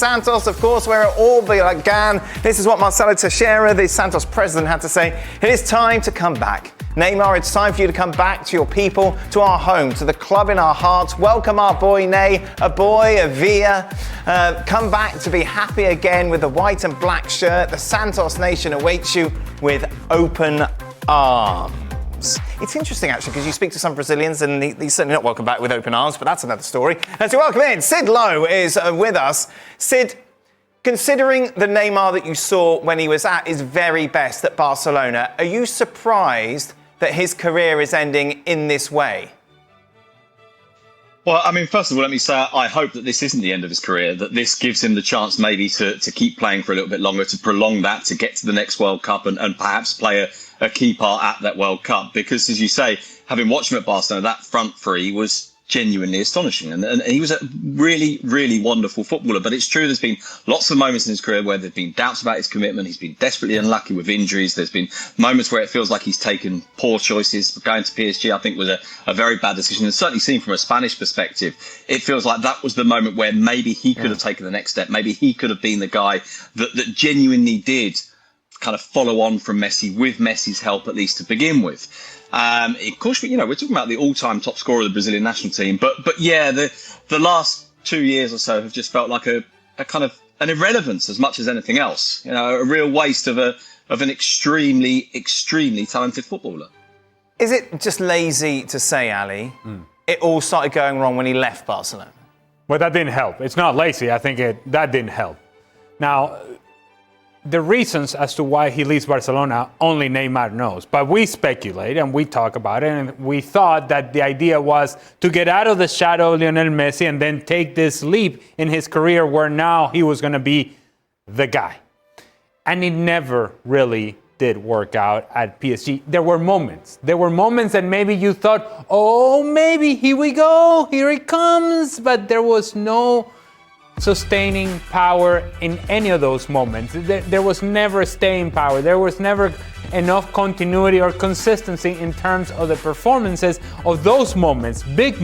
Santos, of course, where it all began. This is what Marcelo Teixeira, the Santos president, had to say. It is time to come back. Neymar, it's time for you to come back to your people, to our home, to the club in our hearts. Welcome our boy Ney, a boy, a Villa. Come back to be happy again with the white and black shirt. The Santos nation awaits you with open arms. It's interesting, actually, because you speak to some Brazilians and he's certainly not welcome back with open arms, but that's another story. As we welcome in, Sid Lowe is with us. Sid, considering the Neymar that you saw when he was at his very best at Barcelona, are you surprised that his career is ending in this way? Well, I mean, first of all, let me say I hope that this isn't the end of his career, that this gives him the chance maybe to keep playing for a little bit longer, to prolong that, to get to the next World Cup and perhaps play a key part at that World Cup. Because, as you say, having watched him at Barcelona, that front three was genuinely astonishing. And he was a really, really wonderful footballer. But it's true, there's been lots of moments in his career where there've been doubts about his commitment. He's been desperately unlucky with injuries. There's been moments where it feels like he's taken poor choices. Going to PSG, I think, was a very bad decision. And certainly seen from a Spanish perspective, it feels like that was the moment where maybe he could have taken the next step. Maybe he could have been the guy that genuinely did kind of follow on from Messi, with Messi's help, at least to begin with. Of course, we're talking about the all-time top scorer of the Brazilian national team, but yeah, the last 2 years or so have just felt like a kind of an irrelevance as much as anything else. A real waste of an extremely, extremely talented footballer. Is it just lazy to say, Ali? It all started going wrong when he left Barcelona. Well, that didn't help. It's not lazy. I think that didn't help. Now, the reasons as to why he leaves Barcelona, only Neymar knows. But we speculate and we talk about it, and we thought that the idea was to get out of the shadow of Lionel Messi and then take this leap in his career where now he was going to be the guy. And it never really did work out at PSG. There were moments that maybe you thought, oh, maybe here we go, here it comes. But there was no sustaining power in any of those moments. There was never staying power. There was never enough continuity or consistency in terms of the performances of those moments, big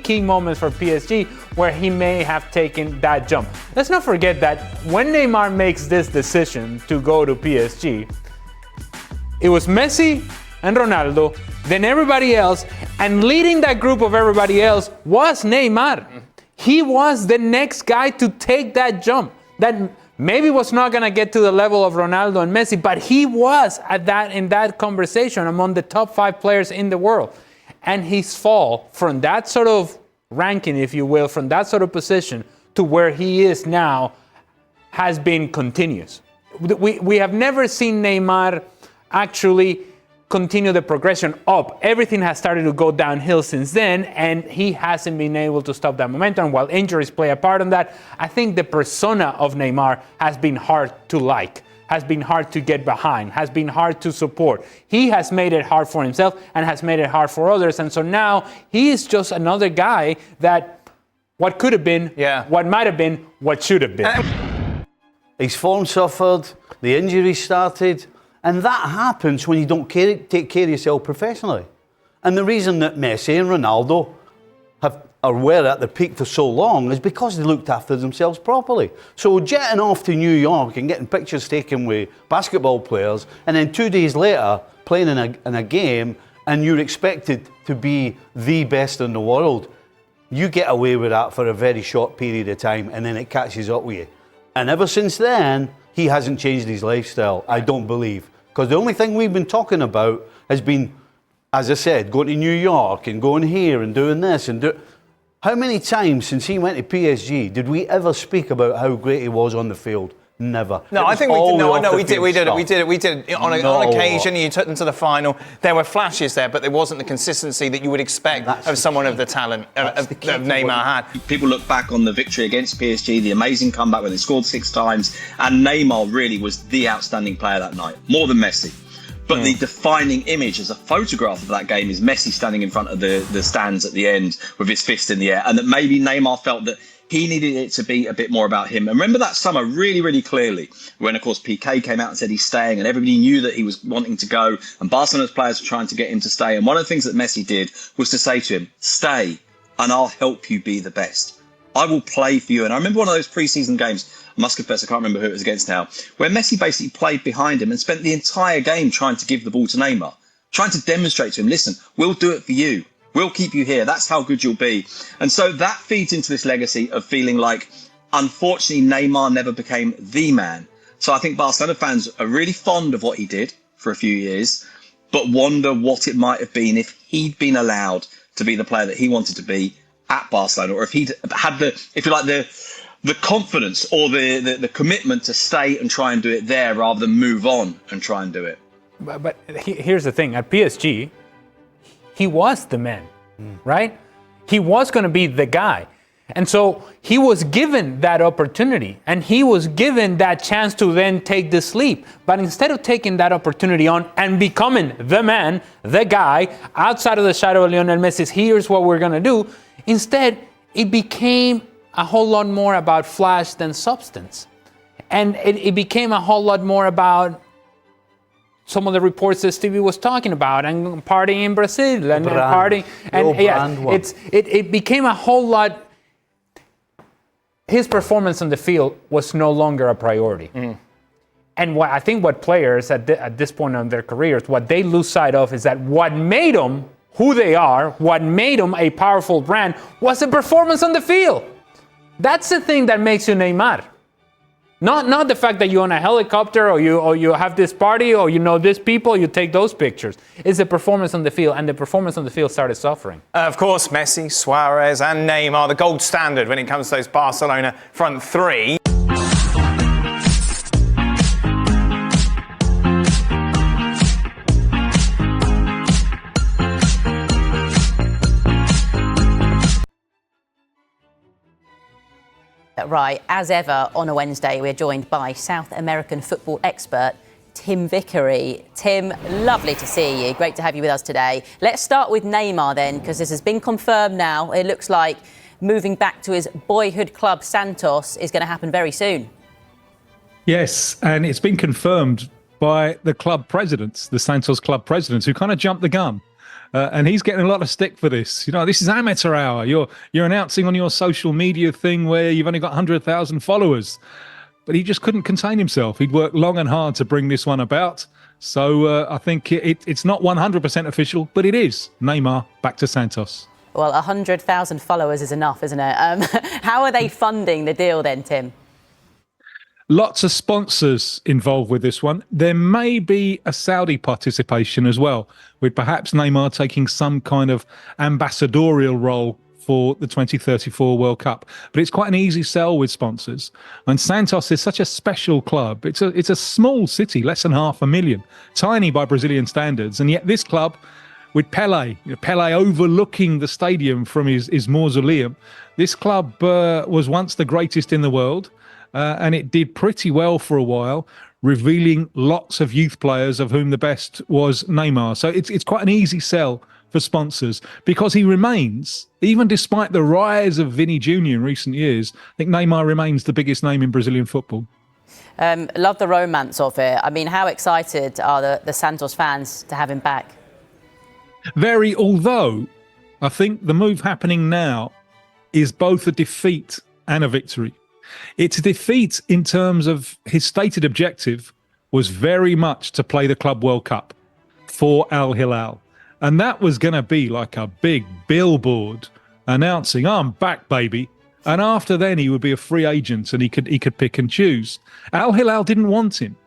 key moments for PSG, where he may have taken that jump. Let's not forget that when Neymar makes this decision to go to PSG, it was Messi and Ronaldo, then everybody else, and leading that group of everybody else was Neymar. He was the next guy to take that jump. That maybe was not going to get to the level of Ronaldo and Messi, but he was in that conversation among the top 5 players in the world. And his fall from that sort of ranking, if you will, from that sort of position to where he is now has been continuous. We have never seen Neymar actually continue the progression up. Everything has started to go downhill since then, and he hasn't been able to stop that momentum. While injuries play a part in that, I think the persona of Neymar has been hard to like, has been hard to get behind, has been hard to support. He has made it hard for himself and has made it hard for others. And so now he is just another guy that what could have been, what might have been, what should have been. His form suffered, the injuries started. And that happens when you don't take care of yourself professionally. And the reason that Messi and Ronaldo were at their peak for so long is because they looked after themselves properly. So jetting off to New York and getting pictures taken with basketball players, and then 2 days later playing in a game, and you're expected to be the best in the world, you get away with that for a very short period of time, and then it catches up with you. And ever since then, he hasn't changed his lifestyle, I don't believe. Because the only thing we've been talking about has been, as I said, going to New York and going here and doing this. How many times since he went to PSG did we ever speak about how great he was on the field? Never. No, I think we did. No, we did. On occasion, you took them to the final. There were flashes there, but there wasn't the consistency that you would expect of someone of the talent of Neymar had. People look back on the victory against PSG, the amazing comeback when they scored 6 times, and Neymar really was the outstanding player that night, more than Messi. But the defining image as a photograph of that game is Messi standing in front of the stands at the end with his fist in the air, and that maybe Neymar felt that he needed it to be a bit more about him. And remember that summer really, really clearly when, of course, Piqué came out and said he's staying, and everybody knew that he was wanting to go, and Barcelona's players were trying to get him to stay. And one of the things that Messi did was to say to him, stay, and I'll help you be the best. I will play for you. And I remember one of those preseason games, I must confess, I can't remember who it was against now, where Messi basically played behind him and spent the entire game trying to give the ball to Neymar, trying to demonstrate to him, listen, we'll do it for you. We'll keep you here. That's how good you'll be. And so that feeds into this legacy of feeling like, unfortunately, Neymar never became the man. So I think Barcelona fans are really fond of what he did for a few years, but wonder what it might have been if he'd been allowed to be the player that he wanted to be at Barcelona, or if he'd had the, if you like, the confidence or the commitment to stay and try and do it there rather than move on and try and do it. But here's the thing. At PSG, he was the man, right? He was going to be the guy. And so he was given that opportunity and he was given that chance to then take this leap. But instead of taking that opportunity on and becoming the man, the guy, outside of the shadow of Lionel Messi's, here's what we're going to do. Instead, it became a whole lot more about flash than substance. And it became a whole lot more about some of the reports that Stevie was talking about, and partying in Brazil, and partying. And yeah, it became a whole lot. His performance on the field was no longer a priority. And I think what players at this point in their careers, what they lose sight of is that what made them who they are, what made them a powerful brand, was the performance on the field. That's the thing that makes you Neymar. Not the fact that you're on a helicopter or you have this party or you know these people, you take those pictures. It's the performance on the field, and the performance on the field started suffering. Of course, Messi, Suarez and Neymar, the gold standard when it comes to those Barcelona front three. Right, as ever on a Wednesday, we're joined by South American football expert Tim Vickery. Tim, lovely to see you. Great to have you with us today. Let's start with Neymar then, because this has been confirmed now. It looks like moving back to his boyhood club, Santos, is going to happen very soon. Yes, and it's been confirmed by the club presidents, the Santos club presidents, who kind of jumped the gun. And he's getting a lot of stick for this. You know, this is amateur hour. You're announcing on your social media thing where you've only got 100,000 followers. But he just couldn't contain himself. He'd worked long and hard to bring this one about. So I think it's not 100% official, but it is. Neymar back to Santos. Well, 100,000 followers is enough, isn't it? How are they funding the deal then, Tim? Lots of sponsors involved with this one. There may be a Saudi participation as well, with perhaps Neymar taking some kind of ambassadorial role for the 2034 World Cup. But it's quite an easy sell with sponsors. And Santos is such a special club. It's a small city, less than 500,000, tiny by Brazilian standards. And yet this club, with Pelé overlooking the stadium from his mausoleum, this club was once the greatest in the world. And it did pretty well for a while, revealing lots of youth players, of whom the best was Neymar. So it's quite an easy sell for sponsors because he remains, even despite the rise of Vini Jr. in recent years, I think Neymar remains the biggest name in Brazilian football. Love the romance of it. I mean, how excited are the Santos fans to have him back? Very, although I think the move happening now is both a defeat and a victory. It's a defeat in terms of his stated objective was very much to play the Club World Cup for Al Hilal. And that was going to be like a big billboard announcing, I'm back, baby. And after then, he would be a free agent and he could pick and choose. Al Hilal didn't want him.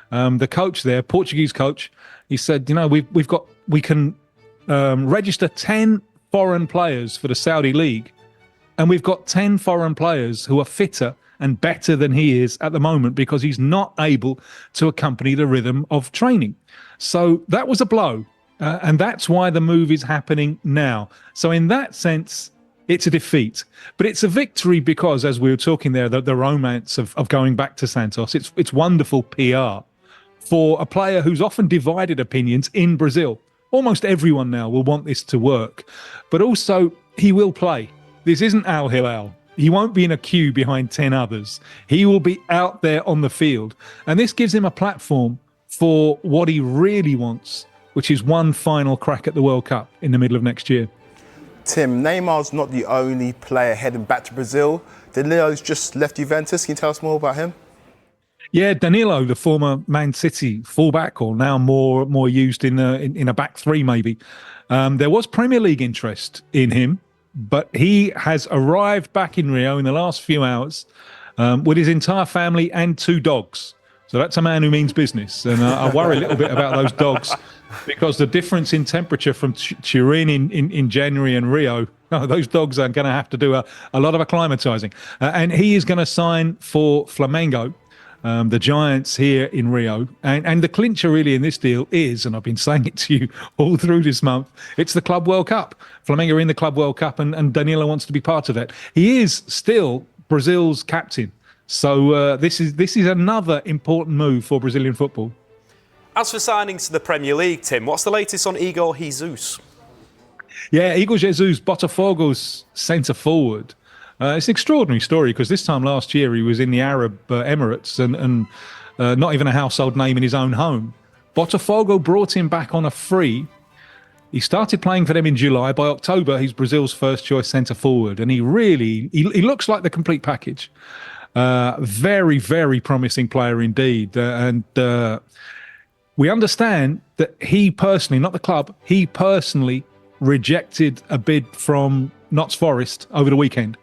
The coach there, Portuguese coach, he said, you know, we can register 10 foreign players for the Saudi League. And we've got 10 foreign players who are fitter and better than he is at the moment because he's not able to accompany the rhythm of training. So that was a blow. And that's why the move is happening now. So in that sense, it's a defeat. But it's a victory because, as we were talking there, the romance of going back to Santos, it's wonderful PR for a player who's often divided opinions in Brazil. Almost everyone now will want this to work. But also, he will play. This isn't Al Hilal. He won't be in a queue behind 10 others. He will be out there on the field. And this gives him a platform for what he really wants, which is one final crack at the World Cup in the middle of next year. Tim, Neymar's not the only player heading back to Brazil. Danilo's just left Juventus. Can you tell us more about him? Yeah, Danilo, the former Man City fullback, or now more used in a back three maybe. There was Premier League interest in him, but he has arrived back in Rio in the last few hours with his entire family and 2 dogs. So that's a man who means business. And I worry a little bit about those dogs because the difference in temperature from Turin in January and Rio, those dogs are going to have to do a lot of acclimatizing. And he is going to sign for Flamengo, the Giants here in Rio. And the clincher really in this deal is, and I've been saying it to you all through this month, it's the Club World Cup. Flamengo are in the Club World Cup and Danilo wants to be part of that. He is still Brazil's captain. So this is another important move for Brazilian football. As for signings to the Premier League, Tim, what's the latest on Igor Jesus? Yeah, Igor Jesus, Botafogo's centre forward. It's an extraordinary story because this time last year he was in the Arab Emirates and not even a household name in his own home. Botafogo brought him back on a free. He started playing for them in July. By October, he's Brazil's first choice centre forward, and he looks like the complete package. Very, very promising player indeed. And we understand that he personally, not the club, he personally rejected a bid from Notts Forest over the weekend.